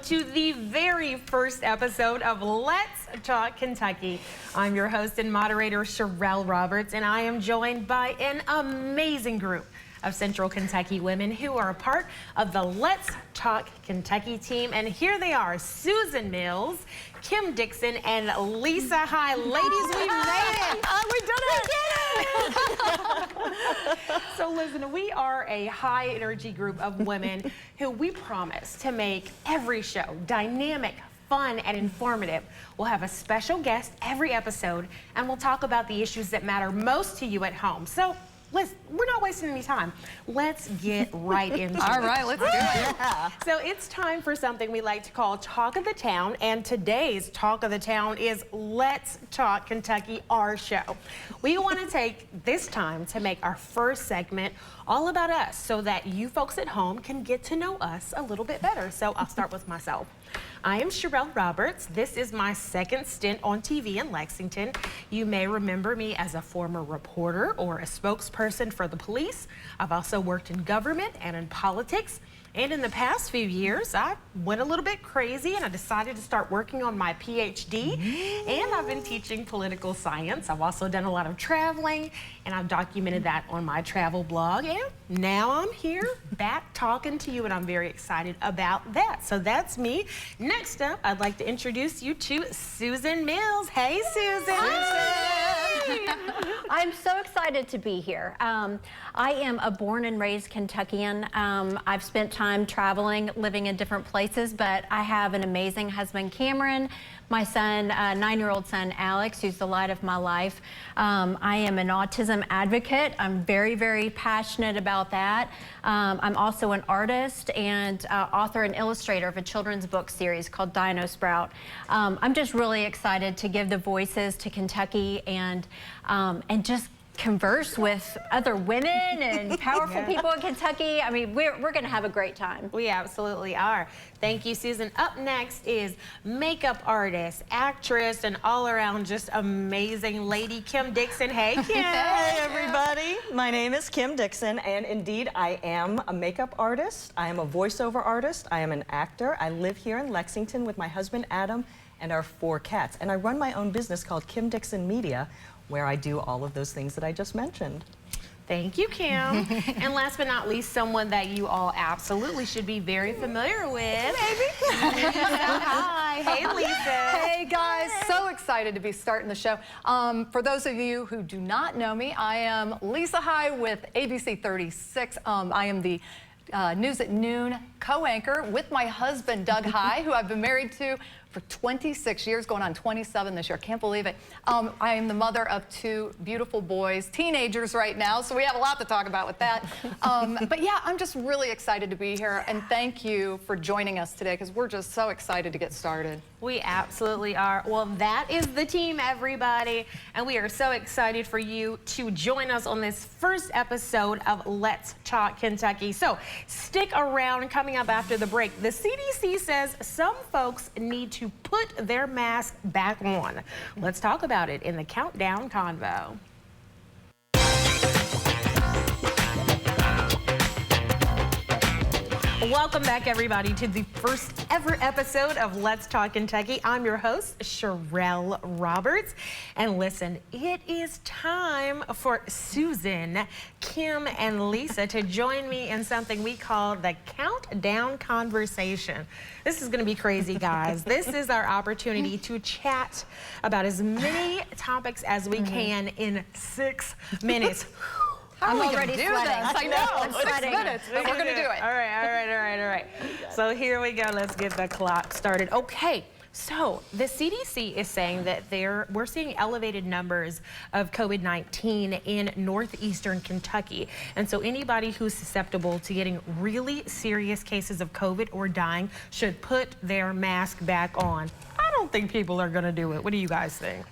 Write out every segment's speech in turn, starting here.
to the very first episode of Let's Talk Kentucky. I'm your host and moderator, Sherelle Roberts, and I am joined by an amazing group of Central Kentucky women who are a part of the Let's Talk Kentucky team. And here they are, Susan Mills, Kim Dixon, and Lisa High. Ladies, we made it! We did it! So listen, we are a high energy group of women who we promise to make every show dynamic, fun, and informative. We'll have a special guest every episode, and we'll talk about the issues that matter most to you at home. So we're not wasting any time. Let's get right into it. All right, let's do it. Yeah. So it's time for something we like to call Talk of the Town, and today's Talk of the Town is Let's Talk Kentucky, our show. We want to take this time to make our first segment all about us so that you folks at home can get to know us a little bit better. So I'll start with myself. I am Sherelle Roberts. This is my second stint on TV in Lexington. You may remember me as a former reporter or a spokesperson for the police. I've also worked in government and in politics. And in the past few years, I went a little bit crazy and I decided to start working on my PhD. And I've been teaching political science. I've also done a lot of traveling, and I've documented that on my travel blog. And now I'm here back talking to you, and I'm very excited about that. So that's me. Next up, I'd like to introduce you to Susan Mills. Hey, Susan. Hi. I'm so excited to be here. I am a born and raised Kentuckian. I've spent time traveling, living in different places, but I have an amazing husband, Cameron, my son, 9-year-old son, Alex, who's the light of my life. I am an autism advocate. I'm very, very passionate about that. I'm also an artist and author and illustrator of a children's book series called Dino Sprout. I'm just really excited to give the voices to Kentucky and just converse with other women and powerful people in Kentucky. I mean, we're going to have a great time. We absolutely are. Thank you, Susan. Up next is makeup artist, actress, and all-around just amazing lady, Kim Dixon. Hey, Kim. Hey, everybody. My name is Kim Dixon, and indeed, I am a makeup artist. I am a voiceover artist. I am an actor. I live here in Lexington with my husband, Adam, and our 4 cats. And I run my own business called Kim Dixon Media, where I do all of those things that I just mentioned. Thank you, Kim. And last but not least, someone that you all absolutely should be very familiar with. Lisa. Hi. Hey, Lisa. Hey, guys. So excited to be starting the show. For those of you who do not know me, I am Lisa High with ABC 36. I am the News at Noon co-anchor with my husband, Doug High, who I've been married to for 26 years, going on 27 this year. Can't believe it. I am the mother of 2 beautiful boys, teenagers right now, so we have a lot to talk about with that. But yeah, I'm just really excited to be here, and thank you for joining us today, because we're just so excited to get started. We absolutely are. Well, that is the team, everybody, and we are so excited for you to join us on this first episode of Let's Talk Kentucky. So stick around. Coming up after the break, the CDC says some folks need to put their mask back on. Let's talk about it in the Countdown Convo. Welcome back, everybody, to the first ever episode of Let's Talk Kentucky. I'm your host, Sherelle Roberts. And listen, it is time for Susan, Kim, and Lisa to join me in something we call the Countdown Conversation. This is going to be crazy, guys. This is our opportunity to chat about as many topics as we can in 6 minutes. How I'm are we already gonna do sweating. this? I know. I'm 6 sweating. minutes, but we're gonna do it. All right. So here we go. Let's get the clock started. Okay. So the CDC is saying that we're seeing elevated numbers of COVID-19 in northeastern Kentucky. And so anybody who's susceptible to getting really serious cases of COVID or dying should put their mask back on. I don't think people are going to do it. What do you guys think?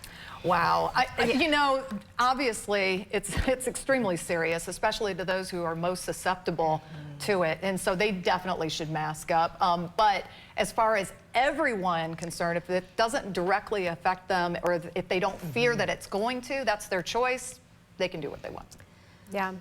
Wow. You know, obviously, it's extremely serious, especially to those who are most susceptible to it. And so they definitely should mask up. But as far as everyone concerned, if it doesn't directly affect them or if they don't fear that it's going to, that's their choice. They can do what they want. Yeah.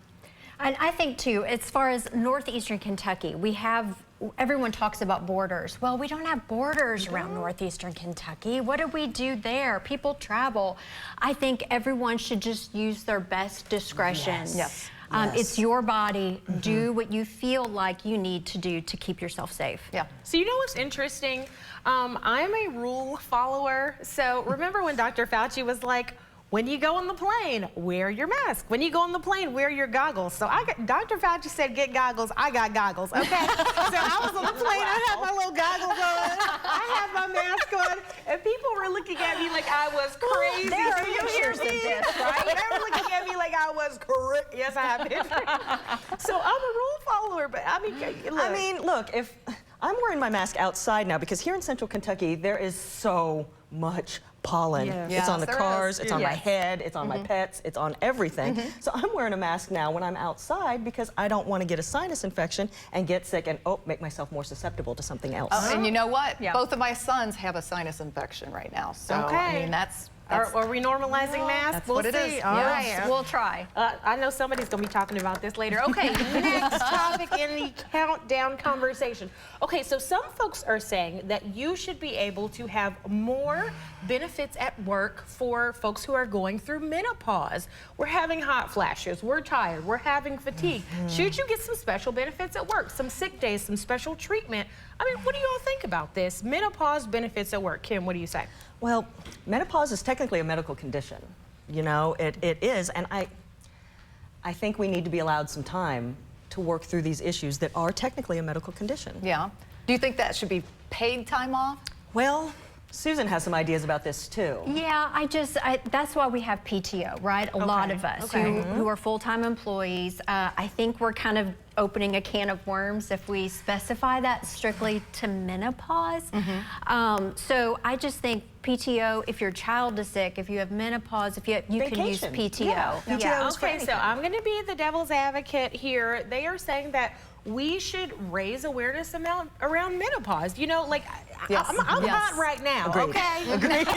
And I think, too, as far as northeastern Kentucky, we have everyone talks about borders. Well, we don't have borders around northeastern Kentucky. What do we do there? People travel. I think everyone should just use their best discretion. Yes. It's your body. Do what you feel like you need to do to keep yourself safe. Yeah. So you know what's interesting? I'm a rule follower. So remember when Dr. Fauci was like, when you go on the plane, wear your mask. When you go on the plane, wear your goggles. So Dr. Fauci said, get goggles. I got goggles, okay? So I was on the plane, I had my little goggles on, I had my mask on, and people were looking at me like I was crazy. There are Do you hear pictures of me? this, right? They were looking at me like I was crazy. Yes, I have pictures. So I'm a rule follower, but I mean, look, if I'm wearing my mask outside now because here in Central Kentucky, there is so much pollen. Yes. It's on the Yes, there cars, is. it's on my Yes. head, it's on my pets, it's on everything. So I'm wearing a mask now when I'm outside because I don't want to get a sinus infection and get sick and make myself more susceptible to something else. Oh, and you know what? Yeah. Both of my sons have a sinus infection right now. So, Okay. I mean, that's are we normalizing masks? That's We'll what it see. is. All Yes. right. We'll try. I know somebody's going to be talking about this later. Okay, next topic in the countdown conversation. Okay, so some folks are saying that you should be able to have more benefits at work for folks who are going through menopause. We're having hot flashes, we're tired, we're having fatigue. Should you get some special benefits at work, some sick days, some special treatment? I mean, what do you all think about this? Menopause benefits at work. Kim, what do you say? Well, menopause is technically a medical condition. You know, it is, and I think we need to be allowed some time to work through these issues that are technically a medical condition. yeah. Do you think that should be paid time off? Well, Susan has some ideas about this too. Yeah, that's why we have PTO, right? A lot of us okay. who are full-time employees. I think we're kind of opening a can of worms if we specify that strictly to menopause. So I just think PTO, if your child is sick, if you have menopause, if you can use Vacation. PTO. Yeah. PTO is for Okay, so anything. I'm going to be the devil's advocate here. They are saying that we should raise awareness around menopause. You know, like Yes. I'm Yes. hot right now. Agreed. Okay.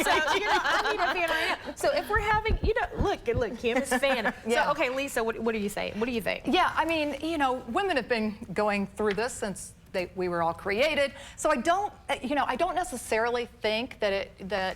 So you know, I need a fan right now. So if we're having, you know, look, Kim is a fan. Yeah. So okay, Lisa, what do you say? What do you think? Yeah, I mean, you know, women have been going through this since we were all created. So I don't necessarily think that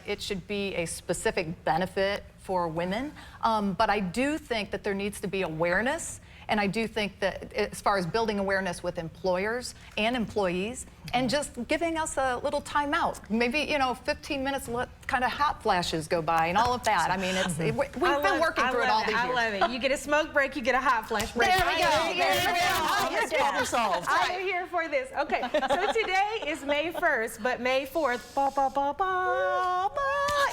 it should be a specific benefit for women, but I do think that there needs to be awareness. And I do think that as far as building awareness with employers and employees and just giving us a little time out, maybe, you know, 15 minutes, let kind of hot flashes go by and all of that. I mean, we've been working through it all these years. I love it. You get a smoke break, you get a hot flash break. There we go. It's problem solved. I'm here for this. Okay, so today is May 1st, but May 4th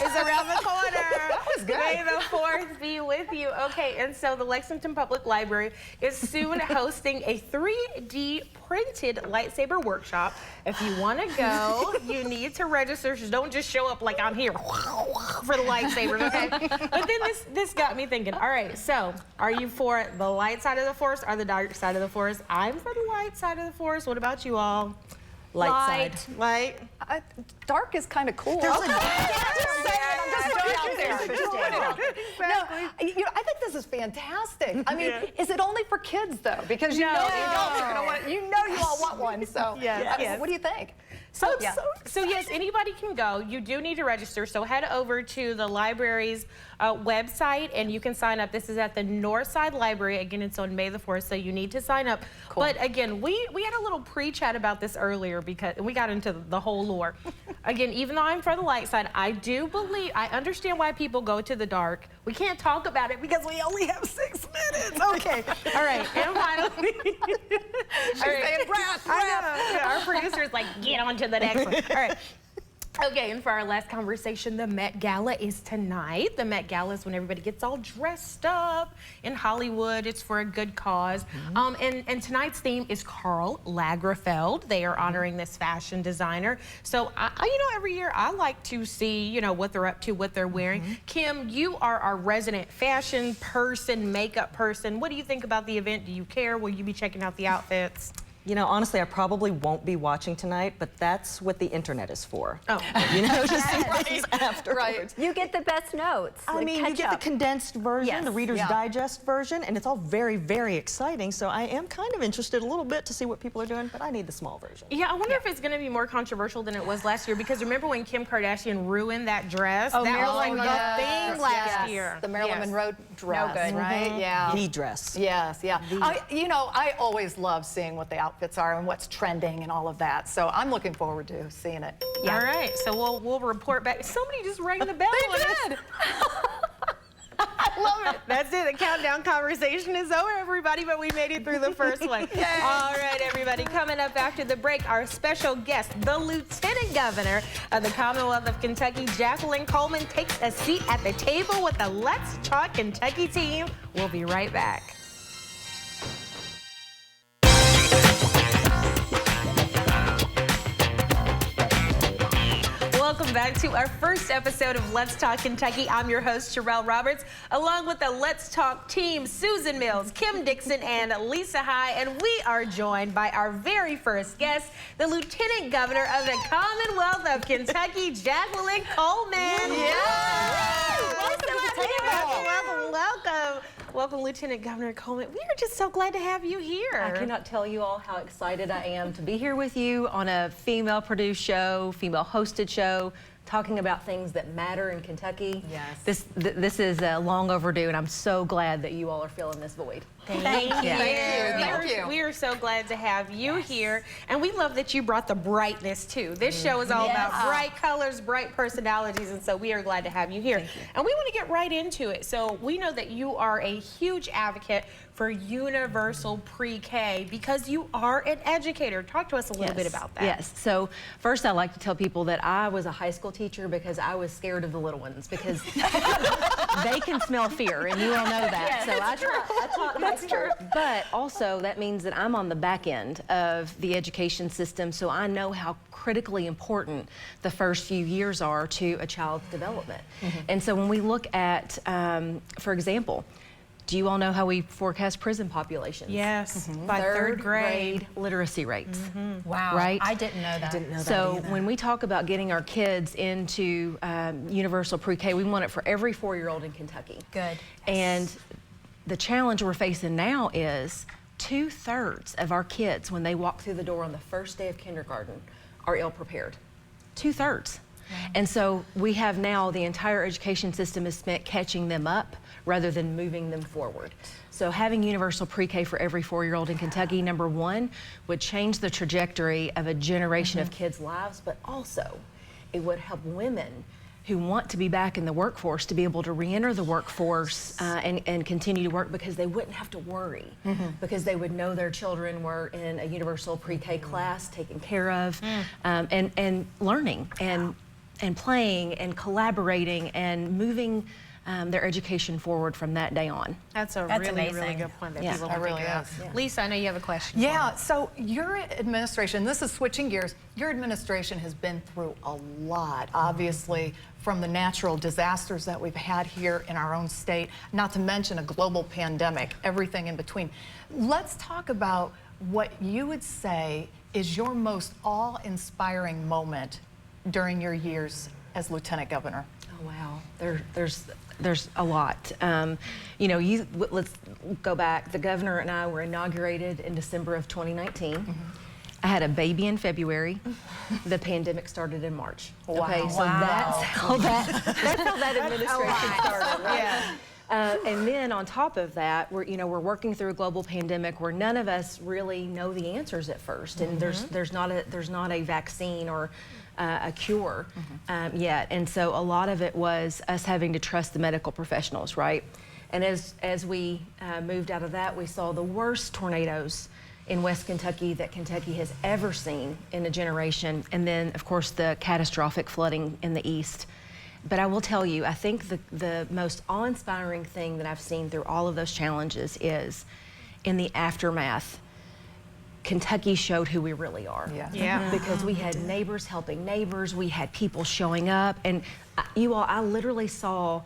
is around the corner. That was good. May the 4th be with you. Okay, and so the Lexington Public Library is soon hosting a 3D printed lightsaber workshop. If you want to go, you need to register. Just don't just show up like I'm here for the lightsabers, okay? But then this got me thinking, all right, so are you for the light side of the force or the dark side of the force? I'm for the light side of the force. What about you all? Light side. Light. Dark is kind of cool. There's a- I'm just saying, I'm just putting it out there. Just putting it out there. No, you know, I think this is fantastic. I mean, is it only for kids though? Because you know adults are going to want it. You know you all want one. So, Yes. I mean, what do you think? So, Yeah. so yes, anybody can go. You do need to register. So head over to the library's website and you can sign up. This is at the Northside Library. Again, it's on May the 4th, so you need to sign up. Cool. But again, we had a little pre-chat about this earlier because we got into the whole lore. Again, even though I'm for the light side, I understand why people go to the dark. We can't talk about it because we only have 6 minutes. Okay. All right. And finally, She's saying breath. I know. Yeah, our producer's like, get on to the next one. All right. Okay, and for our last conversation, the Met Gala is tonight. The Met Gala is when everybody gets all dressed up in Hollywood. It's for a good cause. And tonight's theme is Karl Lagerfeld. They are honoring this fashion designer. So, you know, every year I like to see, you know, what they're up to, what they're wearing. Kim, you are our resident fashion person, makeup person. What do you think about the event? Do you care? Will you be checking out the outfits? You know, honestly, I probably won't be watching tonight, but that's what the internet is for. Oh. You know, to see things afterwards. You get the best notes. I like mean, you catch get the up. condensed version, Yes. the Reader's Yeah. Digest version, and it's all very, very exciting. So I am kind of interested a little bit to see what people are doing, but I need the small version. Yeah, I wonder if it's going to be more controversial than it was last year, because remember when Kim Kardashian ruined that dress? Oh, that was like Marilyn the Monroe. thing last Yes. year. The Marilyn Yes. Monroe dress, good. right? Yeah. The dress. Yes, yeah. You know, I always love seeing what the outfits are and what's trending and all of that. So I'm looking forward to seeing it. All right, so we'll report back. Somebody just rang the bell. They on us. did. I love it. That's it. The countdown conversation is over, everybody, but we made it through the first one. All right, everybody. Coming up after the break, our special guest, the Lieutenant Governor of the Commonwealth of Kentucky, Jacqueline Coleman, takes a seat at the table with the Let's Talk Kentucky team. We'll be right back. Welcome back to our first episode of Let's Talk Kentucky. I'm your host, Sherelle Roberts, along with the Let's Talk team, Susan Mills, Kim Dixon, and Lisa High. And we are joined by our very first guest, the Lieutenant Governor of the Commonwealth of Kentucky, Jacqueline Coleman. Welcome. Welcome, Lieutenant Governor Coleman. We are just so glad to have you here. I cannot tell you all how excited I am to be here with you on a female-produced show, female-hosted show, talking about things that matter in Kentucky. Yes. This is long overdue, and I'm so glad that you all are filling this void. Thank you. Thank you. We are so glad to have you here. And we love that you brought the brightness too. This show is all about bright colors, bright personalities, and so we are glad to have you here. And we want to get right into it. So we know that you are a huge advocate for universal pre-K because you are an educator. Talk to us a little bit about that. Yes. So first, I like to tell people that I was a high school teacher because I was scared of the little ones because they can smell fear, and you all know that. So I taught high school. But also, that means that I'm on the back end of the education system, so I know how critically important the first few years are to a child's development. And so when we look at, for example, do you all know how we forecast prison populations? Yes, by third grade. Literacy rates. Wow. Right? I didn't know that. So when we talk about getting our kids into universal pre-K, we want it for every 4-year-old in Kentucky. Good. And the challenge we're facing now is 2/3 of our kids, when they walk through the door on the first day of kindergarten, are ill-prepared. 2/3. And so we have now, the entire education system is spent catching them up rather than moving them forward. So having universal pre-K for every 4-year-old in Kentucky, number one, would change the trajectory of a generation of kids' lives, but also it would help women who want to be back in the workforce to be able to re-enter the workforce and continue to work because they wouldn't have to worry because they would know their children were in a universal pre-K class taken care of and learning and playing and collaborating and moving their education forward from that day on. That's a That's really, really amazing. good point that Yeah. people That don't really think about. is. Lisa, I know you have a question. Yeah, so your administration, this is switching gears, your administration has been through a lot, obviously, from the natural disasters that we've had here in our own state, not to mention a global pandemic, everything in between. Let's talk about what you would say is your most awe-inspiring moment during your years as Lieutenant Governor. Oh wow, there's a lot. You know, let's go back. The governor and I were inaugurated in December of 2019. I had a baby in February. The pandemic started in March. Wow. Okay, so that's how that administration started. Right? And then on top of that, we're working through a global pandemic where none of us really know the answers at first, and there's not a vaccine or a cure yet. And so a lot of it was us having to trust the medical professionals, right? And as we moved out of that, we saw the worst tornadoes in West Kentucky that Kentucky has ever seen in a generation. And then, of course, the catastrophic flooding in the east. But I will tell you, I think the most awe-inspiring thing that I've seen through all of those challenges is in the aftermath, Kentucky showed who we really are. Yeah. Because we had neighbors helping neighbors, we had people showing up, and I literally saw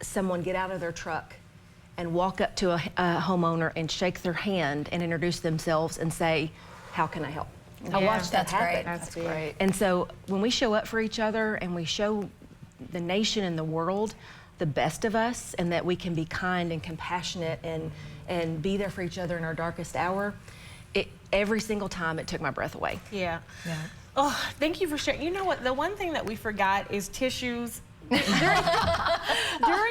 someone get out of their truck and walk up to a homeowner and shake their hand and introduce themselves and say, how can I help? I watched that that's happen. great. That's great. And so when we show up for each other and we show the nation and the world the best of us, and that we can be kind and compassionate and be there for each other in our darkest hour, every single time it took my breath away. Yeah. Oh, thank you for sharing. You know what? The one thing that we forgot is tissues. During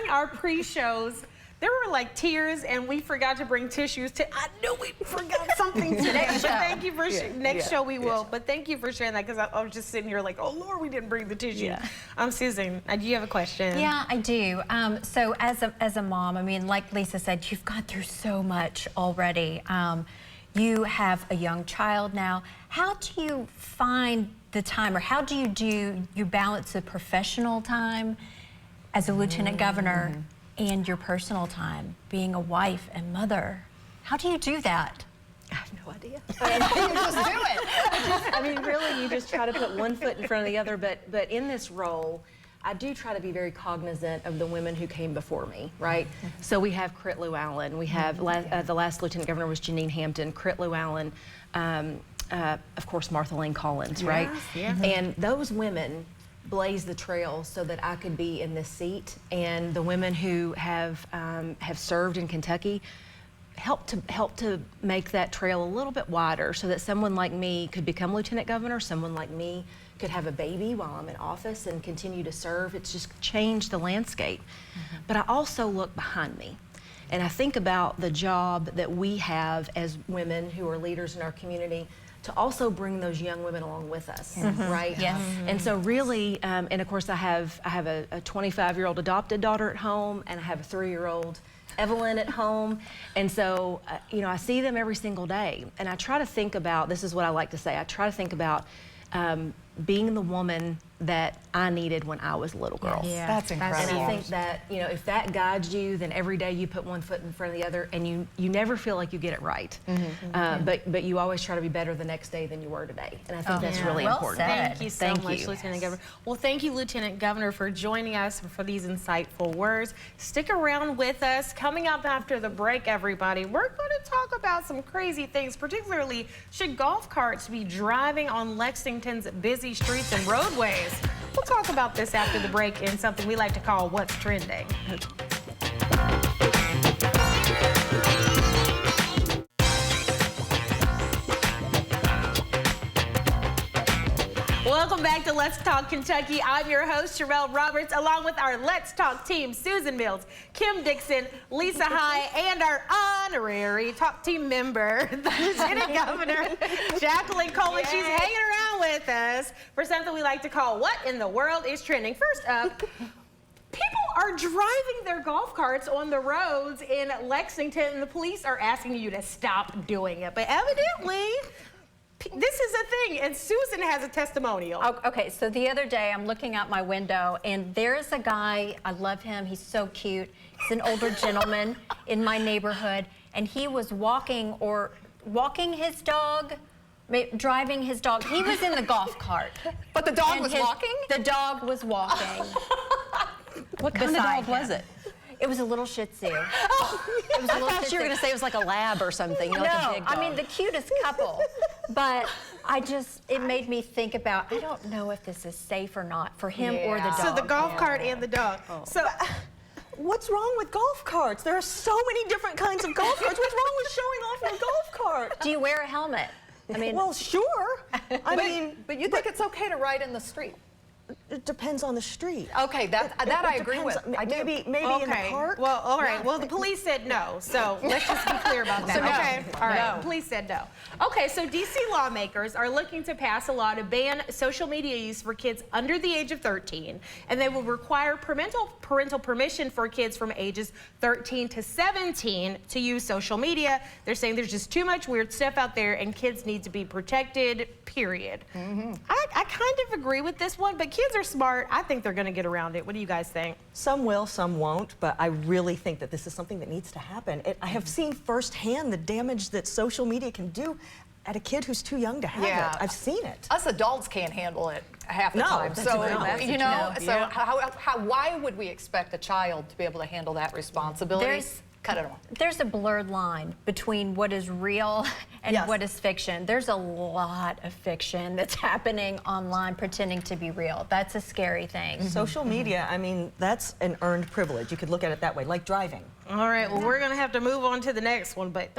our pre-shows, there were like tears, and we forgot to bring tissues. I knew we forgot something today. But thank you for next show we will. But thank you for sharing that, because I was just sitting here like, oh Lord, we didn't bring the tissue. Susan, do you have a question? Yeah, I do. So as a mom, I mean, like Lisa said, you've gone through so much already. You have a young child now. How do you find the time, or how do you balance the professional time as a lieutenant governor and your personal time, being a wife and mother? How do you do that? I have no idea. You just do it. I mean, really, you just try to put one foot in front of the other. But in this role, I do try to be very cognizant of the women who came before me, right? So we have Crit Llewellyn. We have the last lieutenant governor was Janine Hampton. Crit Llewellyn, of course, Martha Lane Collins, right? And those women blaze the trail so that I could be in this seat. And the women who have served in Kentucky help to make that trail a little bit wider, so that someone like me could become lieutenant governor, someone like me could have a baby while I'm in office and continue to serve. It's just changed the landscape. But I also look behind me, and I think about the job that we have as women who are leaders in our community to also bring those young women along with us, right? Yes. And so really, and of course I have a 25-year-old adopted daughter at home, and I have a 3-year-old Evelyn at home. And so, you know, I see them every single day, and I try to think about, this is what I like to say, I try to think about being the woman that I needed when I was a little girl. Yeah. That's incredible. And I think that, you know, if that guides you, then every day you put one foot in front of the other, and you never feel like you get it right. But you always try to be better the next day than you were today. And I think that's really Well important. said. Thank you so much, Lieutenant Governor. Well, thank you, Lieutenant Governor, for joining us for these insightful words. Stick around with us. Coming up after the break, everybody, we're going to talk about some crazy things, particularly should golf carts be driving on Lexington's busy streets and roadways? We'll talk about this after the break in something we like to call What's Trending. Welcome back to Let's Talk Kentucky. I'm your host, Sherelle Roberts, along with our Let's Talk team, Susan Mills, Kim Dixon, Lisa High, and our honorary top team member, the Lieutenant Governor, Jacqueline Coleman. She's hanging around with us for something we like to call What in the World is Trending. First up, people are driving their golf carts on the roads in Lexington, and the police are asking you to stop doing it. But evidently, this is a thing, and Susan has a testimonial. Okay, so the other day I'm looking out my window, and there's a guy, I love him, he's so cute. He's an older gentleman in my neighborhood, and he was walking his dog, driving his dog. He was in the golf cart. But the dog was walking? The dog was walking. What kind of dog was it? It was a little Shih Tzu. I thought you were going to say it was like a lab or something, you know, like a big dog. I mean, the cutest couple. But it made me think about, I don't know if this is safe or not for him or the dog. So the golf cart and the dog. So What's wrong with golf carts? There are so many different kinds of golf carts. What's wrong with showing off your golf cart? Do you wear a helmet? I mean, Well, sure. But you think it's okay to ride in the street? It depends on the street. Okay, that I agree with. depends. I do. Maybe in the park. Well, all right. Well, the police said no, so let's just be clear about that. So no. Okay. All right. No. The police said no. Okay. So DC lawmakers are looking to pass a law to ban social media use for kids under the age of 13, and they will require parental permission for kids from ages 13 to 17 to use social media. They're saying there's just too much weird stuff out there, and kids need to be protected. Period. I kind of agree with this one, but kids are smart. I think they're going to get around it. What do you guys think? Some will, some won't, but I really think that this is something that needs to happen. I have seen firsthand the damage that social media can do at a kid who's too young to have it. I've seen it. Us adults can't handle it half the No, time. that's So, right. you know, so why would we expect a child to be able to handle that responsibility? cut it off. There's a blurred line between what is real and Yes. what is fiction. There's a lot of fiction that's happening online pretending to be real. That's a scary thing. Social media, I mean, that's an earned privilege. You could look at it that way, like driving. All right, well, we're gonna have to move on to the next one, but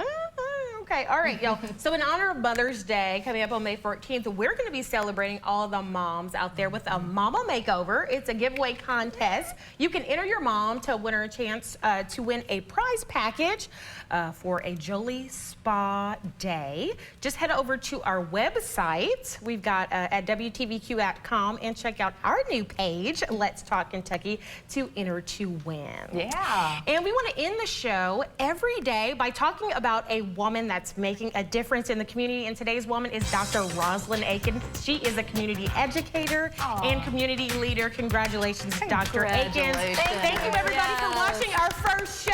okay, all right, y'all. So in honor of Mother's Day coming up on May 14th, we're gonna be celebrating all the moms out there with a Mama Makeover. It's a giveaway contest. You can enter your mom to win her a chance to win a prize package for a Jolie Spa Day. Just head over to our website. We've got at WTVQ.com and check out our new page, Let's Talk Kentucky, to enter to win. Yeah. And we want to end the show every day by talking about a woman that's making a difference in the community. And today's woman is Dr. Rosalind Aiken. She is a community educator and community leader. Congratulations, Dr. Aiken. Congratulations. Thank you, everybody, for watching our first show.